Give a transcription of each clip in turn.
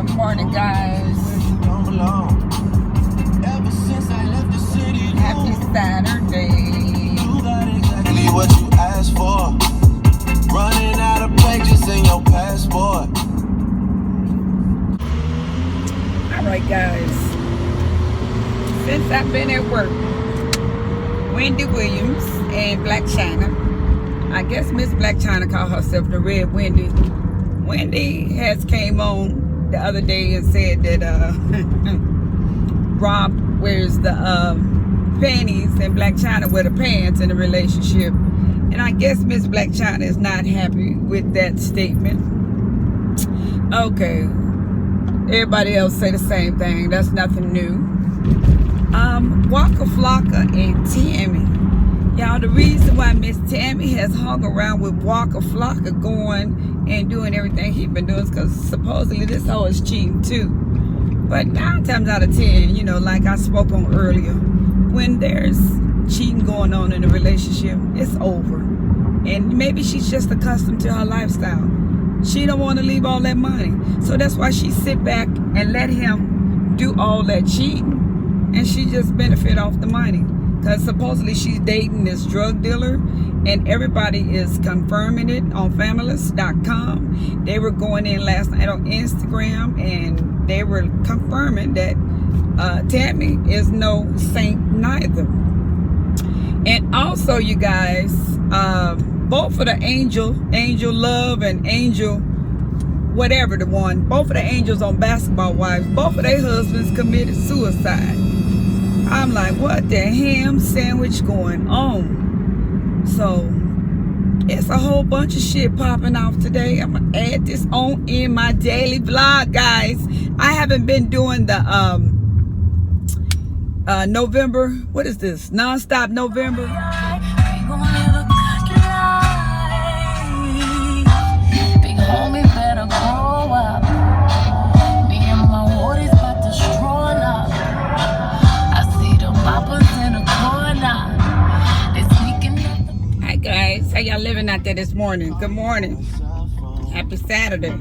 Good morning, guys. Happy Saturday. What you asked for, running out of pages in your passport. All right, guys. Since I've been at work, Wendy Williams and Black China, I guess Miss Black China called herself the Red Wendy. Wendy has came on the other day and said that Rob wears the panties and Black China wear the pants in the relationship. And I guess Miss Black China is not happy with that statement. Okay. Everybody else say the same thing. That's nothing new. Waka Flocka and Tammy. Y'all, the reason why Miss Tammy has hung around with Waka Flocka going and doing everything he's been doing is because supposedly this hoe is cheating too. But 9 times out of 10, you know, like I spoke on earlier, when there's cheating going on in a relationship, it's over. And maybe she's just accustomed to her lifestyle. She don't want to leave all that money. So that's why she sit back and let him do all that cheating. And she just benefit off the money. Because supposedly she's dating this drug dealer. And everybody is confirming it on Familist.com. They were going in last night on Instagram. And they were confirming that Tammy is no saint neither. And also, you guys, both of the Angel Love and Angel whatever the one, both of the Angels on Basketball Wives, both of their husbands committed suicide. I'm like, what the ham sandwich going on? So it's a whole bunch of shit popping off today. I'm gonna add this on in my daily vlog, guys. I haven't been doing the November, what is this? Non-stop November. Hi guys, how y'all living out there this morning? Good morning. Happy Saturday. We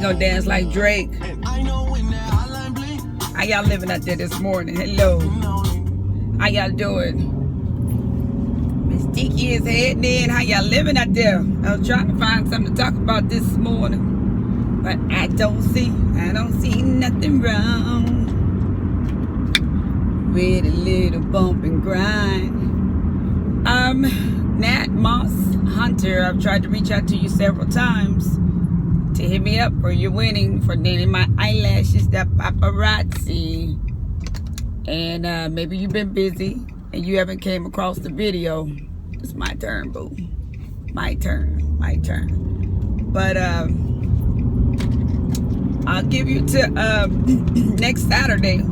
gonna dance like Drake. How y'all living out there this morning? Hello. How y'all doing? Miss Tiki is heading in. How y'all living out there? I was trying to find something to talk about this morning, but I don't see nothing wrong with a little bump and grind. Nat Moss Hunter, I've tried to reach out to you several times to hit me up for your winning for naming my eyelashes that paparazzi. And maybe you've been busy and you haven't came across the video. It's my turn, boo. My turn. But I'll give you to next Saturday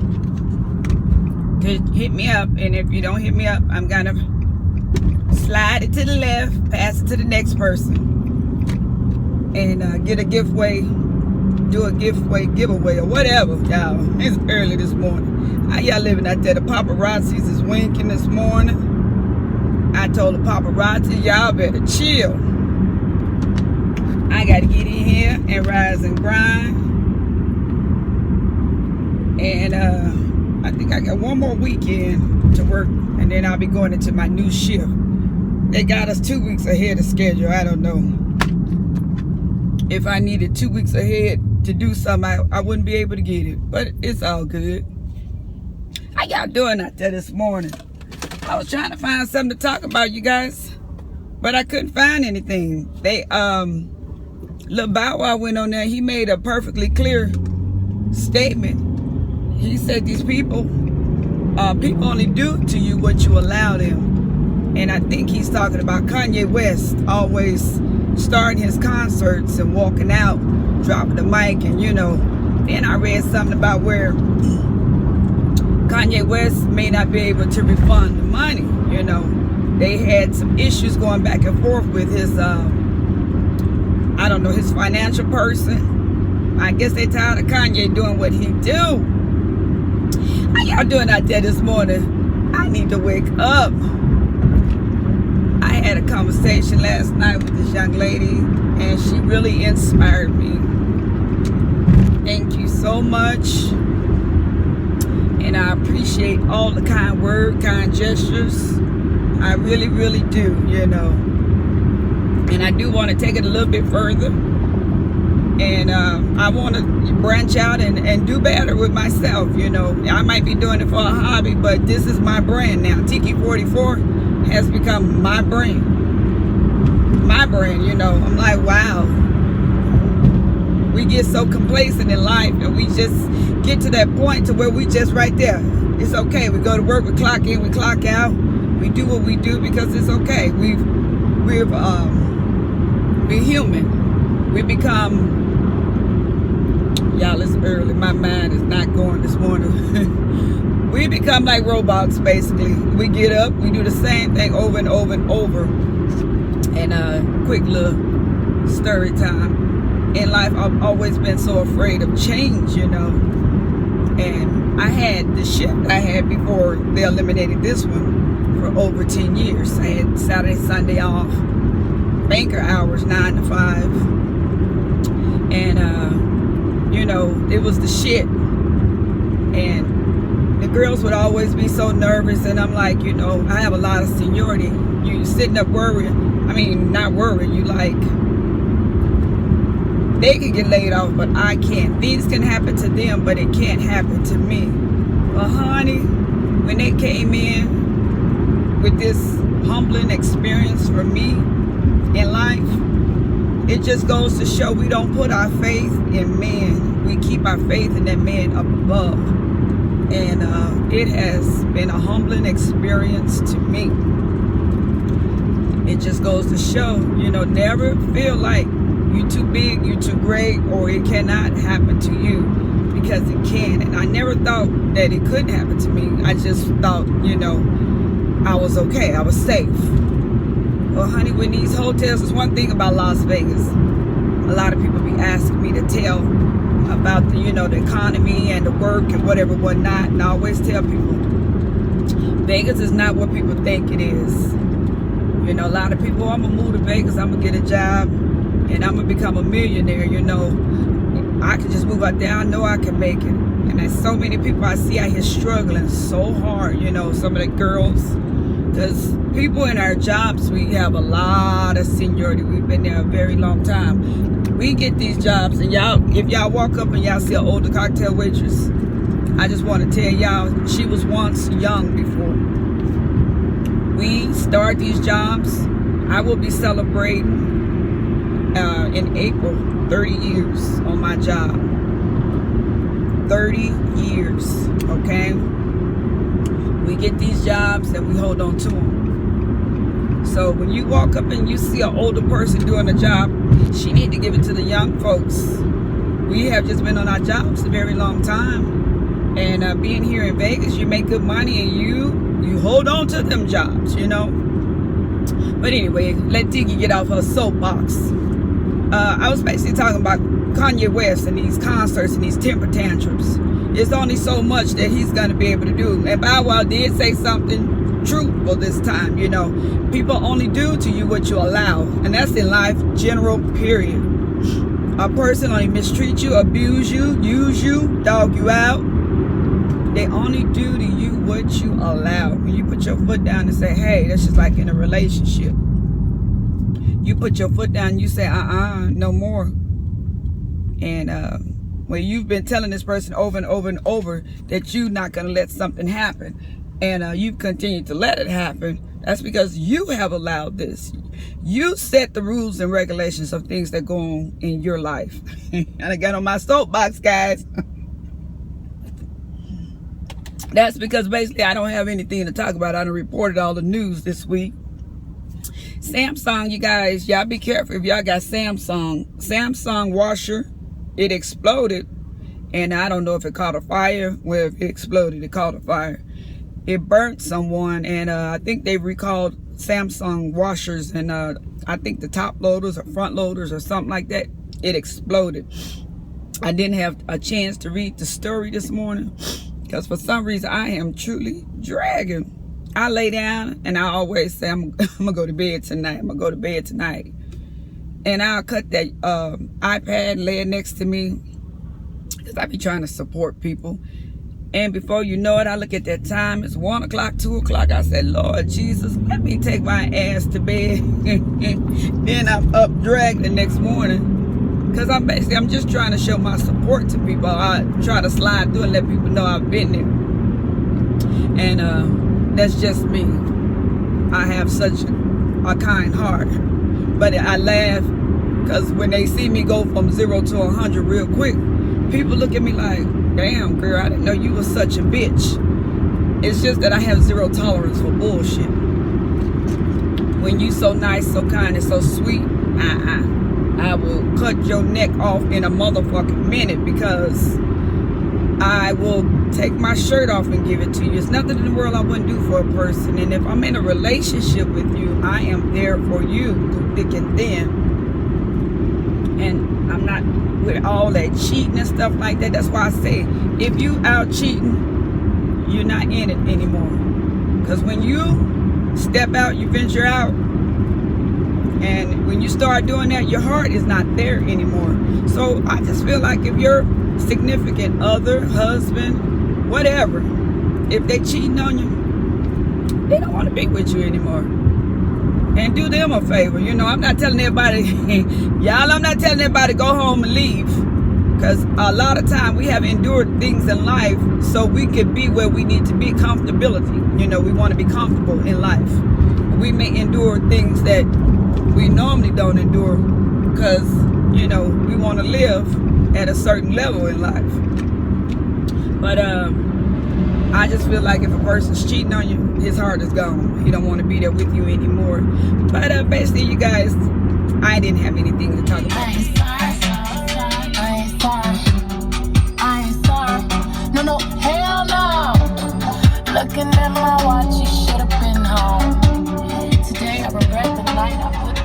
to hit me up. And if you don't hit me up, I'm gonna slide it to the left, pass it to the next person, and get a giveaway, do a giveaway or whatever, y'all. It's early this morning. How y'all living out there? The paparazzis is winking this morning. I told the paparazzi, y'all better chill. I gotta get in here and rise and grind. And I think I got one more weekend to work, and then I'll be going into my new shift. They got us 2 weeks ahead of schedule. I don't know. If I needed 2 weeks ahead to do something, I wouldn't be able to get it. But it's all good. How y'all doing out there this morning? I was trying to find something to talk about, you guys, but I couldn't find anything. They Lil Bow Wow went on there. He made a perfectly clear statement. He said these people only do to you what you allow them. And I think he's talking about Kanye West always starting his concerts and walking out, dropping the mic, and you know. Then I read something about where Kanye West may not be able to refund the money. You know, they had some issues going back and forth with his, I don't know, his financial person. I guess they tired of Kanye doing what he do. How y'all doing out there this morning? I need to wake up. I had a conversation last night with this young lady, and she really inspired me. Thank you so much. And I appreciate all the kind words, kind gestures. I really, really do, you know. And I do want to take it a little bit further. And I want to branch out and do better with myself, you know. I might be doing it for a hobby, but this is my brand now. Tiki 44 has become my brand. My brand, you know. I'm like, wow. We get so complacent in life, and we just get to that point to where we just right there. It's okay. We go to work, we clock in, we clock out. We do what we do because it's okay. We're human. We become, y'all, it's early. My mind is not going this morning. We become like robots, basically. We get up, we do the same thing over and over and over. And quick little story time. In life, I've always been so afraid of change, you know. And I had the shift I had before they eliminated this one for over 10 years. I had Saturday, Sunday off, banker hours, 9 to 5. And, you know, it was the shit. And the girls would always be so nervous. And I'm like, you know, I have a lot of seniority. You sitting up worrying. I mean, not worrying. You like, they can get laid off, but I can't. Things can happen to them, but it can't happen to me. Well, honey, when they came in with this humbling experience for me in life, it just goes to show we don't put our faith in man. We keep our faith in that man above. And it has been a humbling experience to me. It just goes to show, you know, never feel like you're too big, you're too great, or it cannot happen to you, because it can. And I never thought that it couldn't happen to me. I just thought, you know, I was okay, I was safe. Well, honey, with these hotels, there's one thing about Las Vegas. A lot of people be asking me to tell about the, you know, the economy and the work and whatever, whatnot. And I always tell people, Vegas is not what people think it is. You know, a lot of people, I'm gonna move to Vegas, I'm gonna get a job, and I'm gonna become a millionaire. You know, I can just move out there. I know I can make it. And there's so many people I see out here struggling so hard. You know, some of the girls, because people in our jobs, we have a lot of seniority. We've been there a very long time. We get these jobs, and y'all, if y'all walk up and y'all see an older cocktail waitress, I just want to tell y'all, she was once young before. We start these jobs. I will be celebrating in April 30 years on my job. 30 years, okay? We get these jobs and we hold on to them. So when you walk up and you see an older person doing a job, she need to give it to the young folks. We have just been on our jobs a very long time. And being here in Vegas, you make good money and you hold on to them jobs, you know. But anyway, let Tiki get off her soapbox. I was basically talking about Kanye West and these concerts and these temper tantrums. It's only so much that he's going to be able to do. And Bow Wow did say something truthful this time, you know. People only do to you what you allow. And that's in life, general, period. A person only mistreat you, abuse you, use you, dog you out. They only do to you what you allow. When you put your foot down and say, hey, that's just like in a relationship. You put your foot down and you say, no more. And when you've been telling this person over and over and over that you're not going to let something happen, and you've continued to let it happen, that's because you have allowed this. You set the rules and regulations of things that go on in your life. And I got on my soapbox, guys. That's because basically I don't have anything to talk about. I done reported all the news this week. Samsung, you guys, y'all be careful if y'all got Samsung washer. It exploded, and I don't know if it caught a fire. Well, if it exploded, it caught a fire. It burnt someone, and I think they recalled Samsung washers, and I think the top loaders or front loaders or something like that. It exploded. I didn't have a chance to read the story this morning because for some reason I am truly dragging. I lay down and I always say I'm gonna go to bed tonight. I'm gonna go to bed tonight. And I'll cut that iPad and lay it next to me, because I be trying to support people. And before you know it, I look at that time, it's 1 o'clock, 2 o'clock. I said, Lord Jesus, let me take my ass to bed. Then I'm up dragged the next morning. Because I'm just trying to show my support to people. I try to slide through and let people know I've been there. And that's just me. I have such a kind heart. But I laugh because when they see me go from 0 to 100 real quick, people look at me like, damn, girl, I didn't know you was such a bitch. It's just that I have zero tolerance for bullshit. When you so nice, so kind, and so sweet, I will cut your neck off in a motherfucking minute, because I will take my shirt off and give it to you. There's nothing in the world I wouldn't do for a person. And if I'm in a relationship with you, I am there for you through thick and thin. And I'm not with all that cheating and stuff like that. That's why I say, if you out cheating, you're not in it anymore. Because when you step out, you venture out, and when you start doing that, your heart is not there anymore. So I just feel like if your significant other, husband, whatever, if they cheating on you, they don't want to be with you anymore. And do them a favor. You know, I'm not telling everybody, y'all, I'm not telling everybody go home and leave. Because a lot of time we have endured things in life so we could be where we need to be, comfortability. You know, we want to be comfortable in life. We may endure things that we normally don't endure because, you know, we want to live at a certain level in life. But I just feel like if a person's cheating on you, his heart is gone. He don't want to be there with you anymore. But basically, you guys, I didn't have anything to talk about. I ain't sorry. No, hell no. Looking at my watch, you should have been home. Today I regret the night I put